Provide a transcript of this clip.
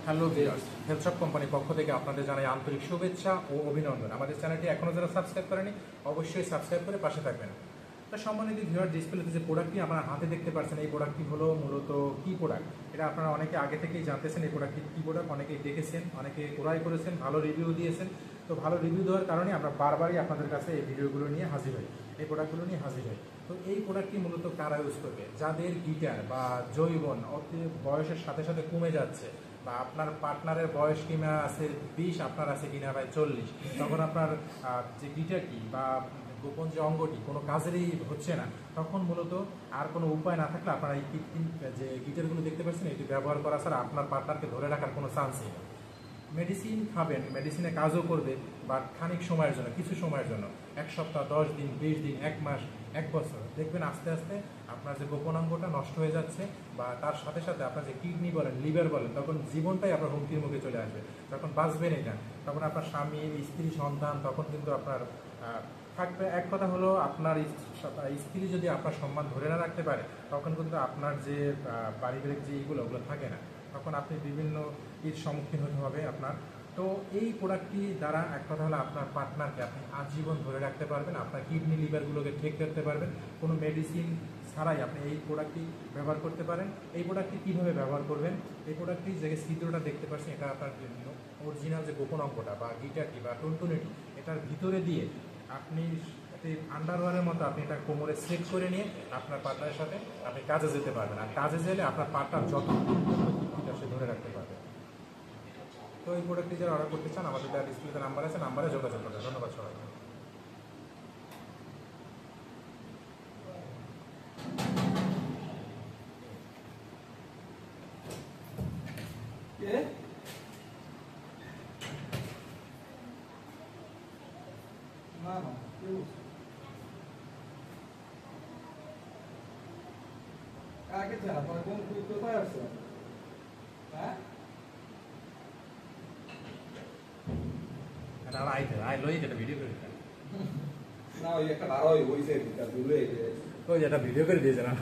Hello viewers, হেলথশপ কোম্পানির পক্ষ থেকে আপনাদের জানাই আন্তরিক শুভেচ্ছা ও অভিনন্দন। আমাদের চ্যানেলটি এখনও যারা সাবস্ক্রাইব করেনি অবশ্যই সাবস্ক্রাইব করে পাশে থাকবেন। তো সম্মানিত ভিউয়ার, ডিসপ্লেতে যে প্রোডাক্টটি আপনারা হাতে দেখতে পাচ্ছেন, এই প্রোডাক্টটি হলো মূলত কি প্রোডাক্ট, এটা আপনারা অনেকে আগে থেকেই জানতেছেন। এই প্রোডাক্টটি কী প্রোডাক্ট অনেকেই দেখেছেন, অনেকে ক্রয় করেছেন, ভালো রিভিউ দিয়েছেন। তো ভালো রিভিউ দেওয়ার কারণে আমরা বারবারই আপনাদের কাছে এই ভিডিওগুলো নিয়ে হাজির হই, এই প্রোডাক্টগুলো নিয়ে হাজির হই। তো এই প্রোডাক্টটি মূলত কারা ইউজ করবে? যাদের গিটার বা যৌবন অতি বয়সের সাথে সাথে কমে যাচ্ছে, বা আপনার পার্টনারের বয়স কিনা আছে 20, আপনার আছে কিনা ভাই 40, তখন আপনার যে গিটারটি বা গোপন যে অঙ্গটি কোনো কাজেরই হচ্ছে না, তখন মূলত আর কোনো উপায় না থাকলে আপনারা এই কৃত্রিম যে গিটারগুলো দেখতে পাচ্ছেন এটি ব্যবহার করা ছাড়া আপনার পার্টনারকে ধরে রাখার কোনো চান্সই নেই। মেডিসিন খাবেন, মেডিসিনে কাজও করবে, বাট খানিক সময়ের জন্য, কিছু সময়ের জন্য, 1 সপ্তাহ, 10 দিন, 20 দিন, 1 মাস, 1 বছর, দেখবেন আস্তে আস্তে আপনার যে গোপনাঙ্গটা নষ্ট হয়ে যাচ্ছে, বা তার সাথে সাথে আপনার যে কিডনি বলেন, লিভার বলেন, তখন জীবনটাই আপনার হুমকির মুখে চলে আসবে। তখন বাঁচবেনই না। তখন আপনার স্বামী, স্ত্রী, সন্তান তখন কিন্তু আপনার থাকবে। এক কথা হলো, আপনার স্ত্রী যদি আপনার সম্মান ধরে না রাখতে পারে, তখন কিন্তু আপনার যে পারিবারিক যে ওগুলো থাকে না, তখন আপনি বিভিন্ন সম্মুখীন হতে হবে আপনার। তো এই প্রোডাক্টটি দ্বারা এক কথা হলো আপনার পার্টনারকে আপনি আজীবন ধরে রাখতে পারবেন, আপনার কিডনি লিভারগুলোকে ঠিক রাখতে পারবেন। কোনো মেডিসিন ছাড়াই আপনি এই প্রোডাক্টটি ব্যবহার করতে পারেন। এই প্রোডাক্টটি কীভাবে ব্যবহার করবেন? এই প্রোডাক্টটি যে চিত্রটা দেখতে পাচ্ছেন, এটা আপনার অরিজিনাল যে গোপন অঙ্গটা বা গিটারটি বা টুনটুনিটি, এটার ভিতরে দিয়ে আপনি আন্ডারওয়্যারের মতো আপনি এটা কোমরে সেট করে নিয়ে আপনার পার্টনারের সাথে আপনি কাজে যেতে পারবেন। আর কাজে গেলে আপনার পার্টনার যত সে ধরে রাখতে পারবে। তো এই প্রোডাক্টটি যারা অর্ডার করতে চান, আমাদের যারা ডিসপ্লেতে নাম্বার আছে, নাম্বারে যোগাযোগ করবেন। ধন্যবাদ সবাইকে। কাকে চান? আপনার কোন কোথায় আছে? হ্যাঁ, আই লই যেটা ভিডিও করে না ওই একটা ভাড়া হইছে, ওই যেটা ভিডিও করে দিয়েছে না।